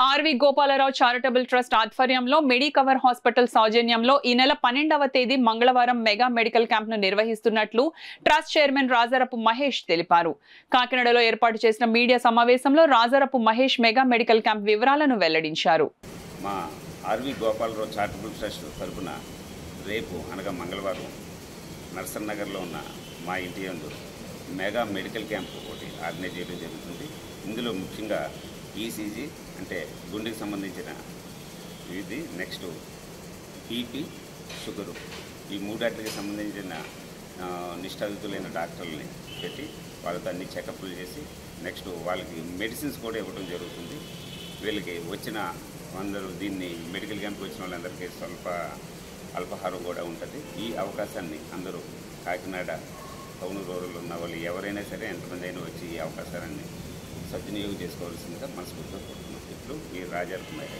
RV Gopalarao charitable trust ఆధ్వర్యంలో Medicover hospital సౌజన్యంలో ఈ నెల 12వ తేదీ మంగళవారం మెగా మెడికల్ క్యాంప్ ను నిర్వహిస్తున్నట్లు ట్రస్ట్ చైర్మన్ రాజారపు మహేష్ తెలిపారు. కాకినాడలో ఏర్పాటు చేసిన మీడియా సమావేశంలో రాజారపు మహేష్ మెగా మెడికల్ క్యాంప్ వివరాలను వెల్లడించారు. మా ఆర్వి గోపాలరావు చారిటబుల్ ట్రస్ట్ తరపున రేపు అనగా మంగళవారం నర్సన్ నగర్లో ఉన్న మా ఇంటి యందు మెగా మెడికల్ క్యాంప్ ఒకటి ఆర్గనైజ్ చేయడం జరుగుతుంది. ఇందులో ముఖ్యంగా ఈసీజీ అంటే గుండెకి సంబంధించిన ఇది, నెక్స్ట్ బీపీ, షుగరు, ఈ మూడాటికి సంబంధించిన నిష్ఠాతులైన డాక్టర్లని పెట్టి వాళ్ళతో అన్ని చెకప్లు చేసి నెక్స్ట్ వాళ్ళకి మెడిసిన్స్ కూడా ఇవ్వడం జరుగుతుంది. వీళ్ళకి వచ్చిన అందరూ దీన్ని మెడికల్ క్యాంప్కి వచ్చిన వాళ్ళందరికీ స్వల్ప అల్పాహారం కూడా ఉంటుంది. ఈ అవకాశాన్ని అందరూ కాకినాడ టౌన్ రూరల్ ఉన్న వాళ్ళు ఎవరైనా సరే ఎంతమంది అయినా వచ్చి ఈ అవకాశాన్ని సద్వినియోగం చేసుకోవాల్సిందిగా మనస్ఫూర్తిగా కోరుతున్నాం. ఇప్పుడు ఈ రాజారపు మహేష్.